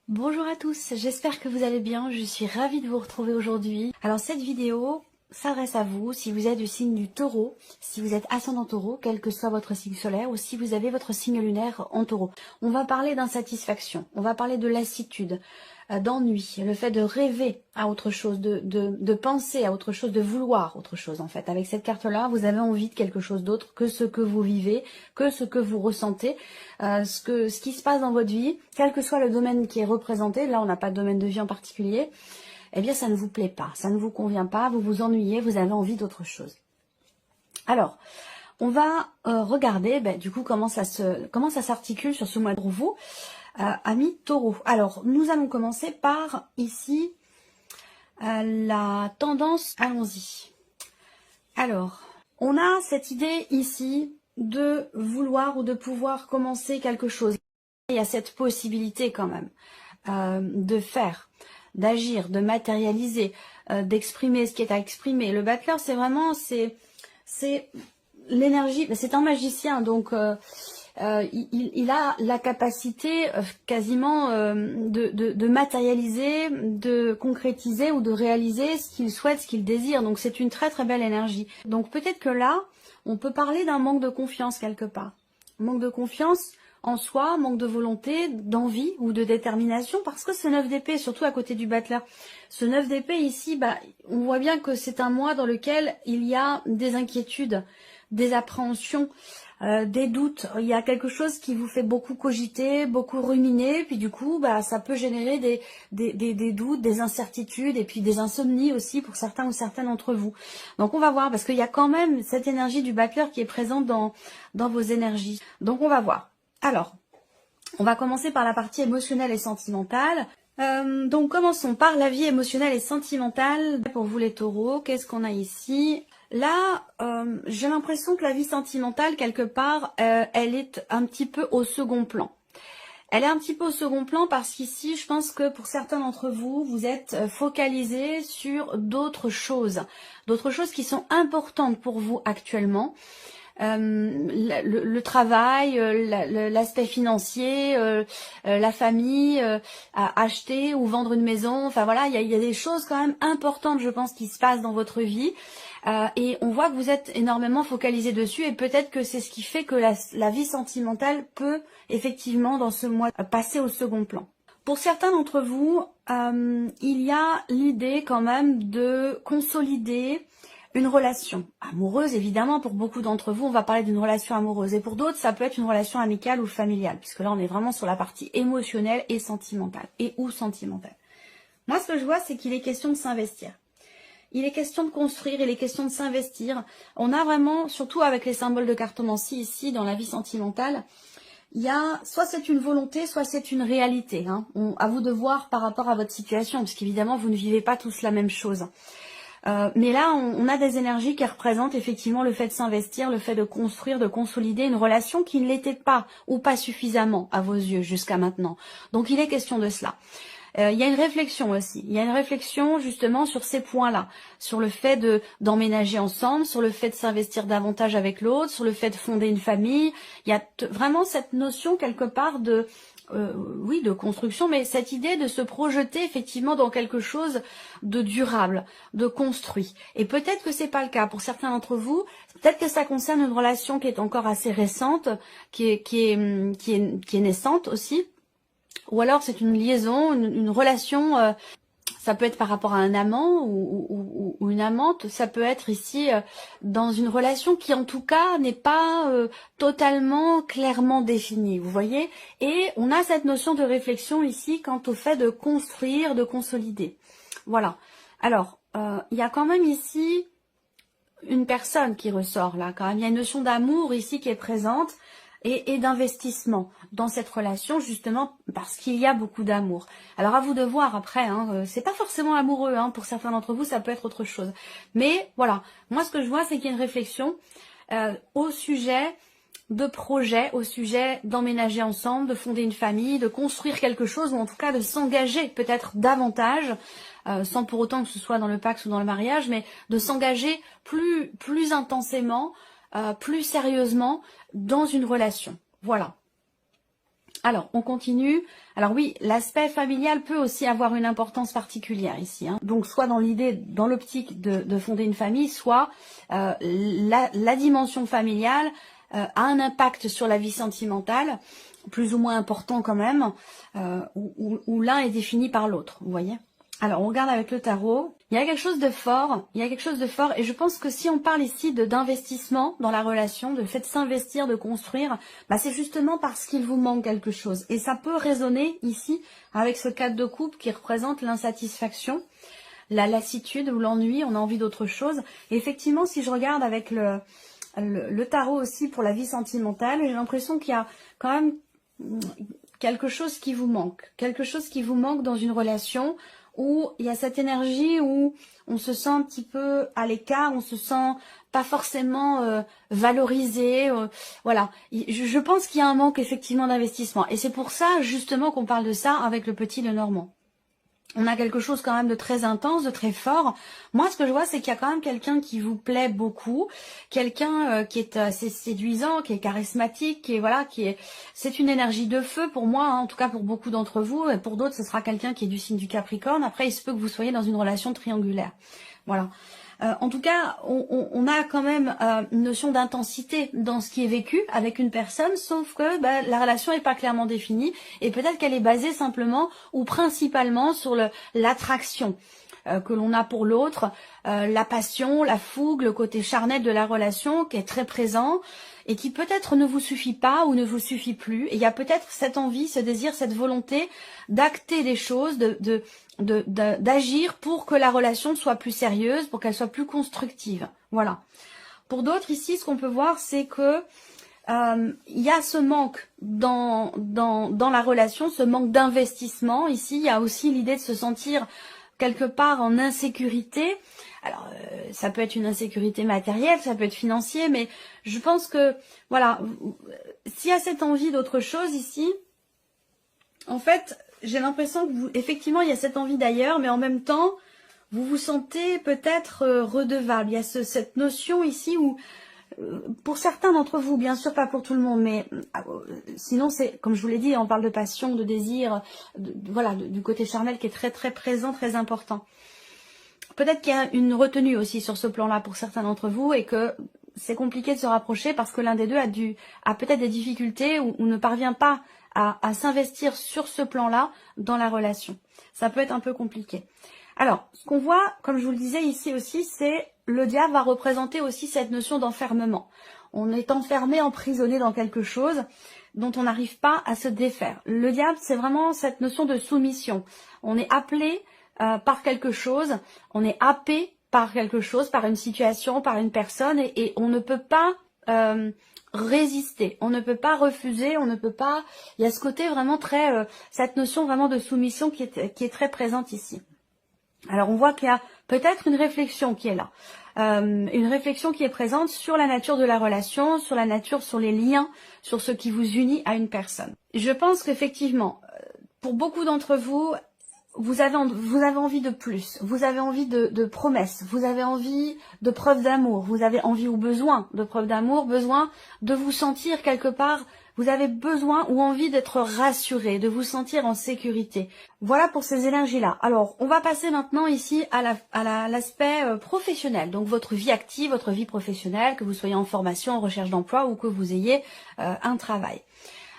Bonjour à tous, j'espère que vous allez bien, je suis ravie de vous retrouver aujourd'hui. Alors cette vidéo s'adresse à vous si vous êtes du signe du taureau, si vous êtes ascendant taureau, quel que soit votre signe solaire, ou si vous avez votre signe lunaire en taureau. On va parler d'insatisfaction, on va parler de lassitude, d'ennui, le fait de rêver à autre chose, de penser à autre chose, de vouloir autre chose en fait. Avec cette carte-là, vous avez envie de quelque chose d'autre que ce que vous vivez, que ce que vous ressentez, ce qui se passe dans votre vie, quel que soit le domaine qui est représenté. Là, on n'a pas de domaine de vie en particulier. Eh bien, ça ne vous plaît pas, ça ne vous convient pas, vous vous ennuyez, vous avez envie d'autre chose. Alors, on va regarder du coup comment ça s'articule sur ce mois pour vous, amis taureaux. Alors, nous allons commencer par ici la tendance. Allons-y. Alors, on a cette idée ici de vouloir ou de pouvoir commencer quelque chose. Il y a cette possibilité quand même de faire, d'agir, de matérialiser, d'exprimer ce qui est à exprimer. Le battleur, c'est vraiment, c'est l'énergie, c'est un magicien, donc il a la capacité quasiment de matérialiser, de concrétiser ou de réaliser ce qu'il souhaite, ce qu'il désire. Donc c'est une très très belle énergie. Donc peut-être que là, on peut parler d'un manque de confiance quelque part. Manque de confiance en soi, manque de volonté, d'envie ou de détermination, parce que ce 9 d'épée, surtout à côté du battleur, ce 9 d'épée ici, on voit bien que c'est un mois dans lequel il y a des inquiétudes, des appréhensions, des doutes. Il y a quelque chose qui vous fait beaucoup cogiter, beaucoup ruminer, puis du coup, ça peut générer des doutes, des incertitudes, et puis des insomnies aussi pour certains ou certaines d'entre vous. Donc on va voir, parce qu'il y a quand même cette énergie du battleur qui est présente dans vos énergies. Donc on va voir. Alors, on va commencer par la partie émotionnelle et sentimentale. Donc commençons par la vie émotionnelle et sentimentale. Pour vous les taureaux, qu'est-ce qu'on a ici? Là, j'ai l'impression que la vie sentimentale, quelque part, elle est un petit peu au second plan. Elle est un petit peu au second plan parce qu'ici, je pense que pour certains d'entre vous, vous êtes focalisés sur d'autres choses qui sont importantes pour vous actuellement. Le travail, l'aspect financier, la famille, acheter ou vendre une maison, enfin voilà, il y a des choses quand même importantes, je pense, qui se passent dans votre vie. Et on voit que vous êtes énormément focalisé dessus et peut-être que c'est ce qui fait que la vie sentimentale peut effectivement dans ce mois passer au second plan. Pour certains d'entre vous, il y a l'idée quand même de consolider une relation amoureuse, évidemment, pour beaucoup d'entre vous, on va parler d'une relation amoureuse. Et pour d'autres, ça peut être une relation amicale ou familiale, puisque là, on est vraiment sur la partie émotionnelle et sentimentale, ou sentimentale. Moi, ce que je vois, c'est qu'il est question de s'investir. Il est question de construire, il est question de s'investir. On a vraiment, surtout avec les symboles de cartomancie ici, dans la vie sentimentale, il y a, soit c'est une volonté, soit c'est une réalité. À vous de voir par rapport à votre situation, parce qu'évidemment, vous ne vivez pas tous la même chose. Mais là, on a des énergies qui représentent effectivement le fait de s'investir, le fait de construire, de consolider une relation qui ne l'était pas ou pas suffisamment à vos yeux jusqu'à maintenant. Donc il est question de cela. Il y a une réflexion aussi. Il y a une réflexion justement sur ces points-là, sur le fait d'emménager ensemble, sur le fait de s'investir davantage avec l'autre, sur le fait de fonder une famille. Il y a vraiment cette notion quelque part de oui, de construction, mais cette idée de se projeter effectivement dans quelque chose de durable, de construit. Et peut-être que c'est pas le cas pour certains d'entre vous. Peut-être que ça concerne une relation qui est encore assez récente, qui est naissante aussi. Ou alors c'est une liaison, une relation. Ça peut être par rapport à un amant ou une amante, ça peut être ici dans une relation qui en tout cas n'est pas totalement clairement définie, vous voyez. Et on a cette notion de réflexion ici quant au fait de construire, de consolider. Voilà. Alors, il y a quand même ici une personne qui ressort là quand même. Il y a une notion d'amour ici qui est présente. Et d'investissement dans cette relation justement parce qu'il y a beaucoup d'amour. Alors à vous de voir après, c'est pas forcément amoureux, pour certains d'entre vous ça peut être autre chose. Mais voilà, moi ce que je vois c'est qu'il y a une réflexion au sujet de projet, au sujet d'emménager ensemble, de fonder une famille, de construire quelque chose ou en tout cas de s'engager peut-être davantage, sans pour autant que ce soit dans le Pacs ou dans le mariage, mais de s'engager plus intensément, plus sérieusement dans une relation. Voilà. Alors, on continue. Alors oui, l'aspect familial peut aussi avoir une importance particulière ici, hein. Donc, soit dans l'idée, dans l'optique de fonder une famille, soit la dimension familiale a un impact sur la vie sentimentale, plus ou moins important quand même, où l'un est défini par l'autre, vous voyez. Alors, on regarde avec le tarot. Il y a quelque chose de fort, et je pense que si on parle ici d'investissement dans la relation, de fait de s'investir, de construire, bah c'est justement parce qu'il vous manque quelque chose. Et ça peut résonner ici avec ce cadre de couple qui représente l'insatisfaction, la lassitude ou l'ennui, on a envie d'autre chose. Et effectivement, si je regarde avec le tarot aussi pour la vie sentimentale, j'ai l'impression qu'il y a quand même quelque chose qui vous manque dans une relation où il y a cette énergie où on se sent un petit peu à l'écart, on se sent pas forcément valorisé, voilà. Je pense qu'il y a un manque effectivement d'investissement et c'est pour ça justement qu'on parle de ça avec le petit Lenormand. On a quelque chose quand même de très intense, de très fort. Moi, ce que je vois, c'est qu'il y a quand même quelqu'un qui vous plaît beaucoup, quelqu'un qui est assez séduisant, qui est charismatique, qui est voilà, c'est une énergie de feu pour moi, hein, en tout cas pour beaucoup d'entre vous, et pour d'autres, ce sera quelqu'un qui est du signe du Capricorne. Après, il se peut que vous soyez dans une relation triangulaire, voilà. En tout cas, on a quand même une notion d'intensité dans ce qui est vécu avec une personne, sauf que la relation n'est pas clairement définie et peut-être qu'elle est basée simplement ou principalement sur l'attraction que l'on a pour l'autre, la passion, la fougue, le côté charnel de la relation qui est très présent et qui peut-être ne vous suffit pas ou ne vous suffit plus. Et il y a peut-être cette envie, ce désir, cette volonté d'acter des choses, d'agir pour que la relation soit plus sérieuse, pour qu'elle soit plus constructive. Voilà. Pour d'autres ici, ce qu'on peut voir, c'est que il y a ce manque dans la relation, ce manque d'investissement. Ici, il y a aussi l'idée de se sentir quelque part en insécurité. Alors, ça peut être une insécurité matérielle, ça peut être financier, mais je pense que, voilà, s'il y a cette envie d'autre chose ici, en fait, j'ai l'impression que effectivement, il y a cette envie d'ailleurs, mais en même temps, vous vous sentez peut-être redevable. Il y a cette notion ici où, pour certains d'entre vous, bien sûr pas pour tout le monde, mais sinon c'est, comme je vous l'ai dit, on parle de passion, de désir, voilà, du côté charnel qui est très très présent, très important. Peut-être qu'il y a une retenue aussi sur ce plan-là pour certains d'entre vous et que c'est compliqué de se rapprocher parce que l'un des deux a peut-être des difficultés ou ne parvient pas à s'investir sur ce plan-là dans la relation. Ça peut être un peu compliqué. Alors, ce qu'on voit, comme je vous le disais ici aussi, c'est le diable va représenter aussi cette notion d'enfermement. On est enfermé, emprisonné dans quelque chose dont on n'arrive pas à se défaire. Le diable, c'est vraiment cette notion de soumission. On est appelé par quelque chose, on est happé par quelque chose, par une situation, par une personne, et on ne peut pas résister, on ne peut pas refuser, on ne peut pas... Il y a ce côté vraiment très... cette notion vraiment de soumission qui est très présente ici. Alors on voit qu'il y a peut-être une réflexion qui est là, une réflexion qui est présente sur la nature de la relation, sur la nature, sur les liens, sur ce qui vous unit à une personne. Je pense qu'effectivement, pour beaucoup d'entre vous, vous avez envie de plus, vous avez envie de promesses, vous avez envie de preuves d'amour, vous avez envie ou besoin de preuves d'amour, besoin de vous sentir quelque part, vous avez besoin ou envie d'être rassuré, de vous sentir en sécurité. Voilà pour ces énergies-là. Alors, on va passer maintenant ici à l'aspect professionnel, donc votre vie active, votre vie professionnelle, que vous soyez en formation, en recherche d'emploi ou que vous ayez un travail.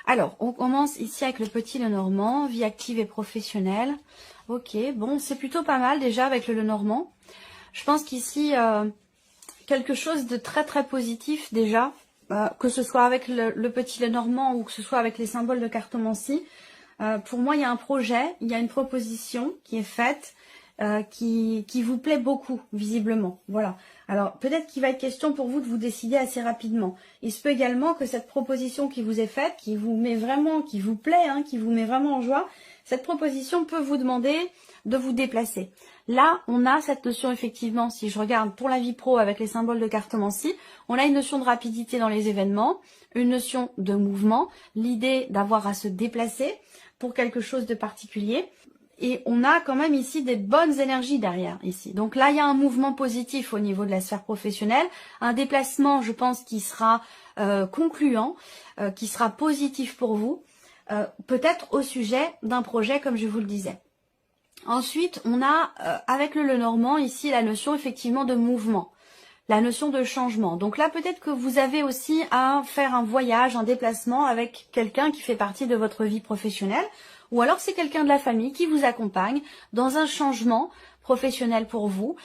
Alors, on commence ici avec le petit Lenormand, vie active et professionnelle. Ok, bon, c'est plutôt pas mal déjà avec le Lenormand. Je pense qu'ici, quelque chose de très très positif déjà, que ce soit avec le petit Lenormand ou que ce soit avec les symboles de cartomancie. Pour moi, il y a un projet, il y a une proposition qui est faite, qui vous plaît beaucoup, visiblement. Voilà. Alors, peut-être qu'il va être question pour vous de vous décider assez rapidement. Il se peut également que cette proposition qui vous est faite, qui vous met vraiment, qui vous plaît, hein, qui vous met vraiment en joie, cette proposition peut vous demander de vous déplacer. Là, on a cette notion, effectivement, si je regarde pour la vie pro avec les symboles de cartomancie, on a une notion de rapidité dans les événements, une notion de mouvement, l'idée d'avoir à se déplacer pour quelque chose de particulier. Et on a quand même ici des bonnes énergies derrière, ici. Donc là, il y a un mouvement positif au niveau de la sphère professionnelle, un déplacement, je pense, qui sera concluant, qui sera positif pour vous. peut-être au sujet d'un projet comme je vous le disais. Ensuite, on a avec le Lenormand ici la notion effectivement de mouvement, la notion de changement. Donc là, peut-être que vous avez aussi à faire un voyage, un déplacement avec quelqu'un qui fait partie de votre vie professionnelle, ou alors c'est quelqu'un de la famille qui vous accompagne dans un changement professionnel pour vous,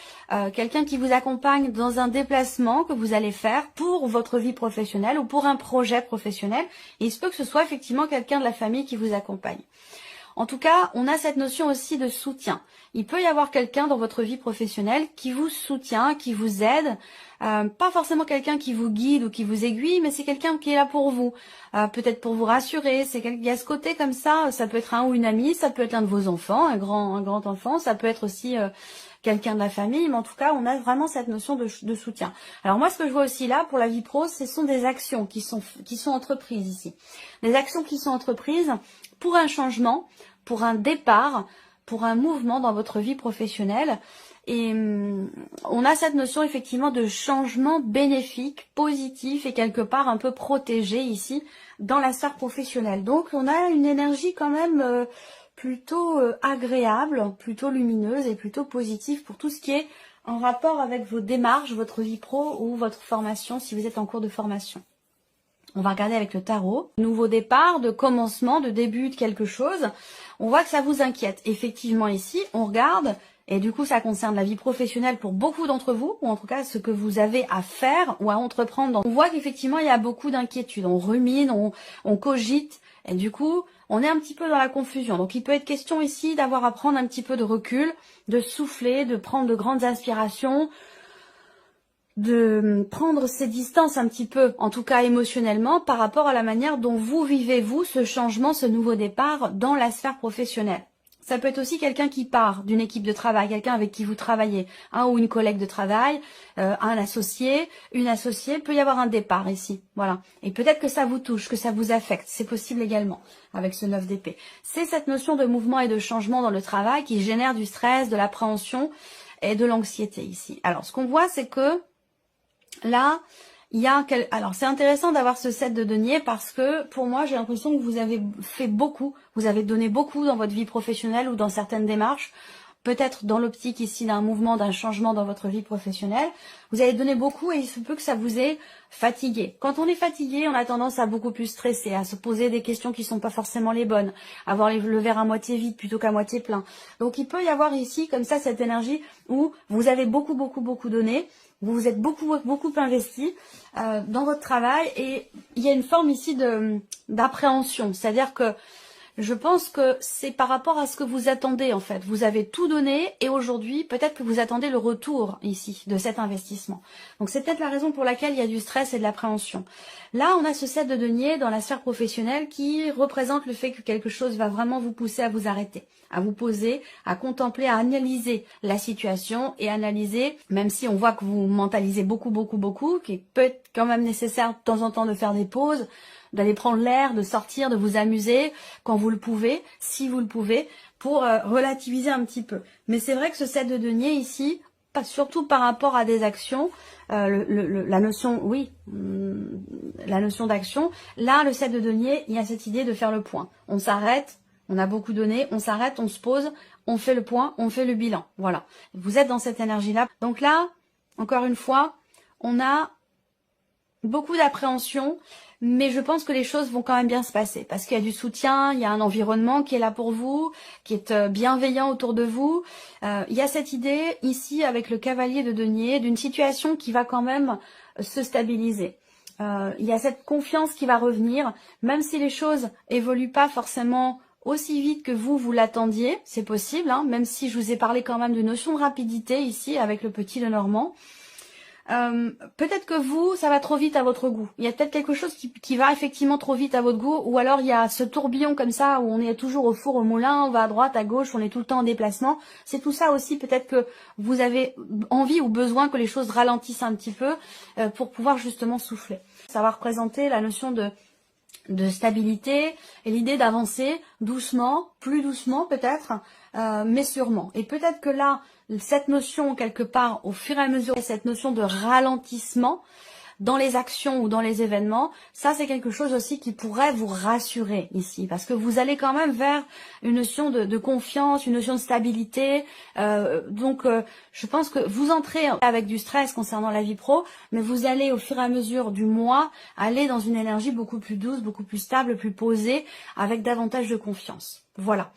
quelqu'un qui vous accompagne dans un déplacement que vous allez faire pour votre vie professionnelle ou pour un projet professionnel. Et il se peut que ce soit effectivement quelqu'un de la famille qui vous accompagne. En tout cas, on a cette notion aussi de soutien. Il peut y avoir quelqu'un dans votre vie professionnelle qui vous soutient, qui vous aide. Pas forcément quelqu'un qui vous guide ou qui vous aiguille, mais c'est quelqu'un qui est là pour vous. Peut-être pour vous rassurer. Il y a ce côté comme ça peut être un ou une amie, ça peut être l'un de vos enfants, un grand enfant, ça peut être aussi quelqu'un de la famille, mais en tout cas, on a vraiment cette notion de soutien. Alors moi, ce que je vois aussi là, pour la vie pro, ce sont des actions qui sont entreprises ici. Des actions qui sont entreprises pour un changement, pour un départ, pour un mouvement dans votre vie professionnelle. Et on a cette notion effectivement de changement bénéfique, positif et quelque part un peu protégé ici dans la sphère professionnelle. Donc on a une énergie quand même plutôt agréable, plutôt lumineuse et plutôt positive pour tout ce qui est en rapport avec vos démarches, votre vie pro ou votre formation si vous êtes en cours de formation. On va regarder avec le tarot. Nouveau départ, de commencement, de début de quelque chose. On voit que ça vous inquiète. Effectivement ici, on regarde, et du coup ça concerne la vie professionnelle pour beaucoup d'entre vous, ou en tout cas ce que vous avez à faire ou à entreprendre. On voit qu'effectivement il y a beaucoup d'inquiétudes. On rumine, on cogite, et du coup on est un petit peu dans la confusion. Donc il peut être question ici d'avoir à prendre un petit peu de recul, de souffler, de prendre de grandes inspirations, de prendre ces distances un petit peu, en tout cas émotionnellement, par rapport à la manière dont vous vivez, vous, ce changement, ce nouveau départ dans la sphère professionnelle. Ça peut être aussi quelqu'un qui part d'une équipe de travail, quelqu'un avec qui vous travaillez, un ou une collègue de travail, un associé, une associée, il peut y avoir un départ ici, voilà. Et peut-être que ça vous touche, que ça vous affecte, c'est possible également avec ce 9 d'épée. C'est cette notion de mouvement et de changement dans le travail qui génère du stress, de l'appréhension et de l'anxiété ici. Alors, ce qu'on voit, c'est que là, alors c'est intéressant d'avoir ce 7 de denier parce que pour moi j'ai l'impression que vous avez fait beaucoup, vous avez donné beaucoup dans votre vie professionnelle ou dans certaines démarches, peut-être dans l'optique ici d'un mouvement, d'un changement dans votre vie professionnelle. Vous avez donné beaucoup et il se peut que ça vous ait fatigué. Quand on est fatigué, on a tendance à beaucoup plus stresser, à se poser des questions qui sont pas forcément les bonnes, à voir le verre à moitié vide plutôt qu'à moitié plein. Donc il peut y avoir ici comme ça cette énergie où vous avez beaucoup donné. Vous vous êtes beaucoup investi dans votre travail et il y a une forme ici d'appréhension. C'est-à-dire que je pense que c'est par rapport à ce que vous attendez en fait. Vous avez tout donné et aujourd'hui, peut-être que vous attendez le retour ici de cet investissement. Donc c'est peut-être la raison pour laquelle il y a du stress et de l'appréhension. Là, on a ce 7 de denier dans la sphère professionnelle qui représente le fait que quelque chose va vraiment vous pousser à vous arrêter, à vous poser, à contempler, à analyser la situation et analyser, même si on voit que vous mentalisez beaucoup, qu'il peut être quand même nécessaire de temps en temps de faire des pauses, d'aller prendre l'air, de sortir, de vous amuser quand vous le pouvez, si vous le pouvez, pour relativiser un petit peu. Mais c'est vrai que ce 7 de denier ici, surtout par rapport à des actions, la notion, oui, la notion d'action, là, le 7 de denier, il y a cette idée de faire le point. On s'arrête, on a beaucoup donné, on s'arrête, on se pose, on fait le point, on fait le bilan. Voilà, vous êtes dans cette énergie-là. Donc là, encore une fois, on a beaucoup d'appréhension, mais je pense que les choses vont quand même bien se passer parce qu'il y a du soutien, il y a un environnement qui est là pour vous, qui est bienveillant autour de vous. Il y a cette idée ici avec le cavalier de denier d'une situation qui va quand même se stabiliser. Il y a cette confiance qui va revenir, même si les choses évoluent pas forcément aussi vite que vous l'attendiez, c'est possible, hein, même si je vous ai parlé quand même de notion de rapidité ici avec le petit Lenormand. Peut-être que vous, ça va trop vite à votre goût. Il y a peut-être quelque chose qui va effectivement trop vite à votre goût, ou alors il y a ce tourbillon comme ça où on est toujours au four au moulin, on va à droite, à gauche, on est tout le temps en déplacement. C'est tout ça aussi, peut-être que vous avez envie ou besoin que les choses ralentissent un petit peu pour pouvoir justement souffler. Ça va représenter la notion de stabilité et l'idée d'avancer doucement, plus doucement peut-être, mais sûrement. Et peut-être que là, cette notion quelque part, au fur et à mesure, cette notion de ralentissement, dans les actions ou dans les événements, ça c'est quelque chose aussi qui pourrait vous rassurer ici, parce que vous allez quand même vers une notion de confiance, une notion de stabilité. Donc je pense que vous entrez avec du stress concernant la vie pro, mais vous allez au fur et à mesure du mois aller dans une énergie beaucoup plus douce, beaucoup plus stable, plus posée, avec davantage de confiance. Voilà.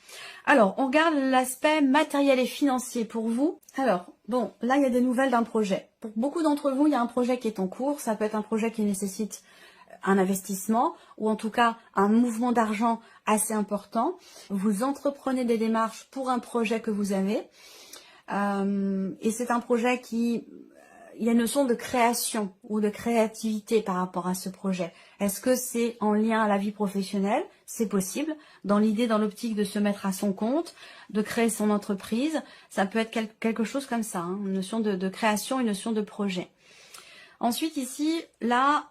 Alors, on regarde l'aspect matériel et financier pour vous. Alors, bon, là, il y a des nouvelles d'un projet. Pour beaucoup d'entre vous, il y a un projet qui est en cours. Ça peut être un projet qui nécessite un investissement ou en tout cas un mouvement d'argent assez important. Vous entreprenez des démarches pour un projet que vous avez. Et c'est un projet qui... Il y a une notion de création ou de créativité par rapport à ce projet. Est-ce que c'est en lien à la vie professionnelle? C'est possible. Dans l'idée, dans l'optique de se mettre à son compte, de créer son entreprise, ça peut être quelque chose comme ça, hein, une notion de création, une notion de projet. Ensuite ici, là,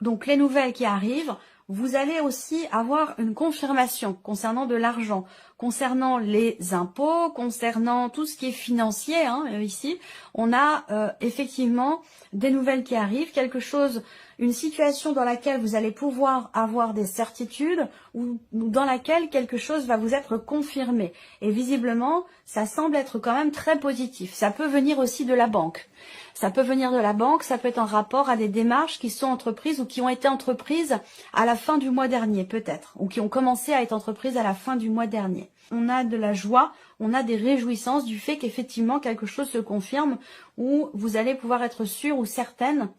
donc les nouvelles qui arrivent, vous allez aussi avoir une confirmation concernant de l'argent, concernant les impôts, concernant tout ce qui est financier. Hein, ici, on a effectivement des nouvelles qui arrivent, quelque chose, une situation dans laquelle vous allez pouvoir avoir des certitudes ou dans laquelle quelque chose va vous être confirmé. Et visiblement, ça semble être quand même très positif. Ça peut venir aussi de la banque. Ça peut venir de la banque, ça peut être en rapport à des démarches qui sont entreprises ou qui ont été entreprises à la fin du mois dernier peut-être, ou qui ont commencé à être entreprises à la fin du mois dernier. On a de la joie, on a des réjouissances du fait qu'effectivement quelque chose se confirme, ou vous allez pouvoir être sûr ou certains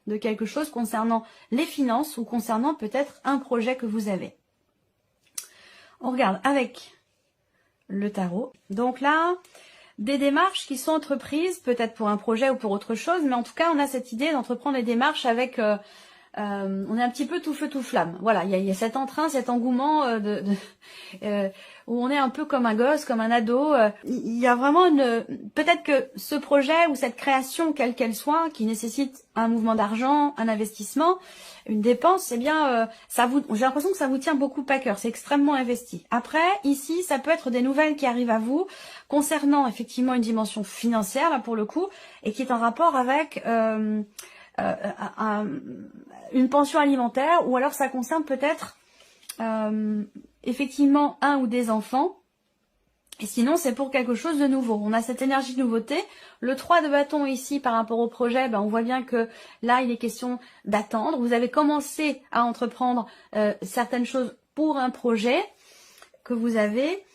de quelque chose concernant les finances ou concernant peut-être un projet que vous avez. On regarde avec le tarot. Donc là... des démarches qui sont entreprises, peut-être pour un projet ou pour autre chose, mais en tout cas, on a cette idée d'entreprendre les démarches avec... on est un petit peu tout feu, tout flamme. Voilà, il y a cet entrain, cet engouement où on est un peu comme un gosse, comme un ado. Il y a vraiment peut-être que ce projet ou cette création, quelle qu'elle soit, qui nécessite un mouvement d'argent, un investissement, une dépense, eh bien, j'ai l'impression que ça vous tient beaucoup à cœur. C'est extrêmement investi. Après, ici, ça peut être des nouvelles qui arrivent à vous concernant effectivement une dimension financière, là pour le coup, et qui est en rapport avec une pension alimentaire, ou alors ça concerne peut-être effectivement un ou des enfants. Et sinon, c'est pour quelque chose de nouveau. On a cette énergie de nouveauté. Le 3 de bâton ici, par rapport au projet, on voit bien que là, il est question d'attendre. Vous avez commencé à entreprendre certaines choses pour un projet que vous avez.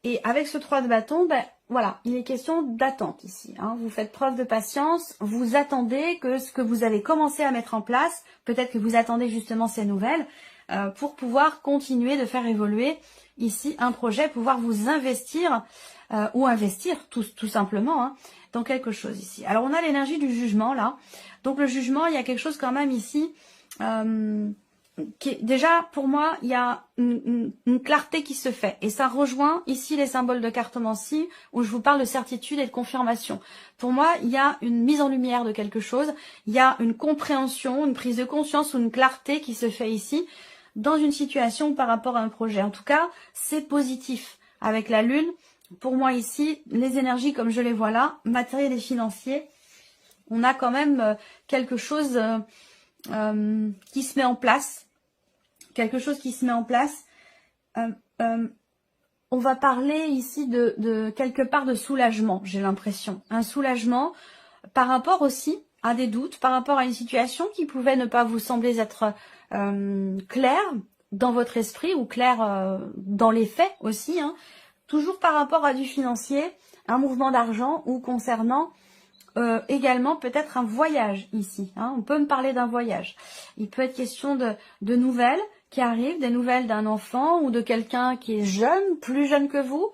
Et avec ce 3 de bâton, voilà, il est question d'attente ici. Hein. Vous faites preuve de patience, vous attendez que ce que vous avez commencé à mettre en place, peut-être que vous attendez justement ces nouvelles, pour pouvoir continuer de faire évoluer ici un projet, pouvoir vous investir ou investir tout simplement hein, dans quelque chose ici. Alors on a l'énergie du jugement là. Donc le jugement, il y a quelque chose quand même ici déjà pour moi il y a une clarté qui se fait et ça rejoint ici les symboles de cartomancie où je vous parle de certitude et de confirmation. Pour moi il y a une mise en lumière de quelque chose, il y a une compréhension, une prise de conscience ou une clarté qui se fait ici dans une situation par rapport à un projet. En tout cas c'est positif avec la lune. Pour moi ici les énergies comme je les vois là, matériel et financier, on a quand même quelque chose qui se met en place. Quelque chose qui se met en place. On va parler ici de quelque part de soulagement, j'ai l'impression. Un soulagement par rapport aussi à des doutes, par rapport à une situation qui pouvait ne pas vous sembler être claire dans votre esprit ou claire dans les faits aussi. Hein. Toujours par rapport à du financier, un mouvement d'argent ou concernant également peut-être un voyage ici. Hein. On peut me parler d'un voyage. Il peut être question de nouvelles qui arrivent, des nouvelles d'un enfant ou de quelqu'un qui est jeune, plus jeune que vous,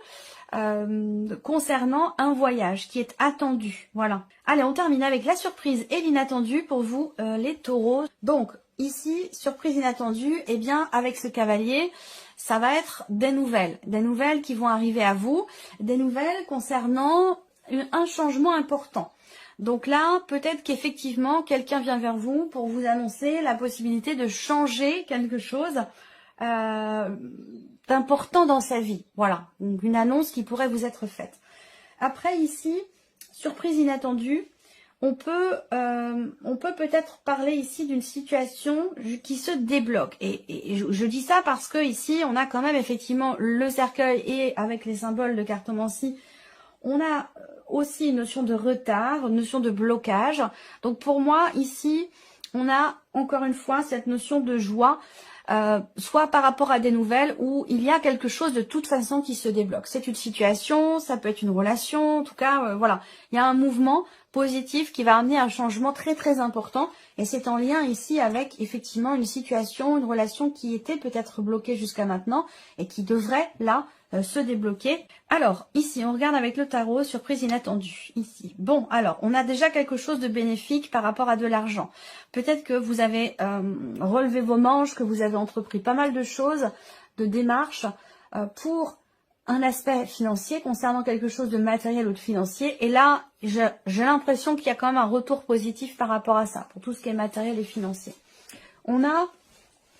concernant un voyage qui est attendu. Voilà. Allez, on termine avec la surprise et l'inattendu pour vous, les taureaux. Donc, ici, surprise inattendue, eh bien, avec ce cavalier, ça va être des nouvelles qui vont arriver à vous, des nouvelles concernant un changement important. Donc là, peut-être qu'effectivement, quelqu'un vient vers vous pour vous annoncer la possibilité de changer quelque chose d'important dans sa vie. Voilà, une annonce qui pourrait vous être faite. Après ici, surprise inattendue, on peut peut-être parler ici d'une situation qui se débloque. Et je dis ça parce que ici, on a quand même effectivement le cercueil et avec les symboles de cartomancie, on a aussi une notion de retard, une notion de blocage. Donc pour moi, ici, on a encore une fois cette notion de joie, soit par rapport à des nouvelles où il y a quelque chose de toute façon qui se débloque. C'est une situation, ça peut être une relation, en tout cas, voilà. Il y a un mouvement positif qui va amener un changement très très important et c'est en lien ici avec effectivement une situation, une relation qui était peut-être bloquée jusqu'à maintenant et qui devrait là se débloquer. Alors ici on regarde avec le tarot, surprise inattendue ici. Bon, alors on a déjà quelque chose de bénéfique par rapport à de l'argent. Peut-être que vous avez relevé vos manches, que vous avez entrepris pas mal de choses, de démarches pour un aspect financier concernant quelque chose de matériel ou de financier. Et là, j'ai l'impression qu'il y a quand même un retour positif par rapport à ça, pour tout ce qui est matériel et financier. On a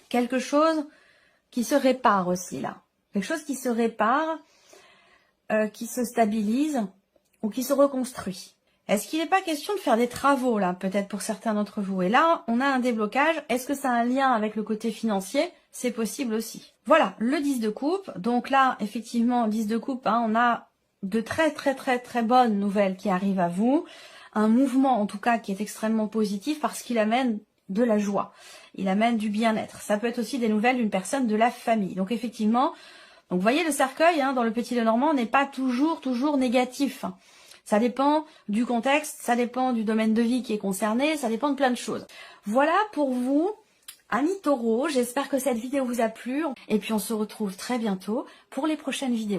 quelque chose qui se répare aussi là. Quelque chose qui se répare, qui se stabilise ou qui se reconstruit. Est-ce qu'il n'est pas question de faire des travaux là, peut-être pour certains d'entre vous? Et là, on a un déblocage. Est-ce que ça a un lien avec le côté financier? C'est possible aussi. Voilà, le 10 de coupe. Donc là, effectivement, 10 de coupe, hein, on a de très bonnes nouvelles qui arrivent à vous. Un mouvement, en tout cas, qui est extrêmement positif parce qu'il amène de la joie. Il amène du bien-être. Ça peut être aussi des nouvelles d'une personne de la famille. Donc effectivement, donc vous voyez le cercueil, hein, dans le Petit Lenormand, n'est pas toujours négatif. Ça dépend du contexte, ça dépend du domaine de vie qui est concerné, ça dépend de plein de choses. Voilà pour vous, amis taureaux, j'espère que cette vidéo vous a plu. Et puis on se retrouve très bientôt pour les prochaines vidéos.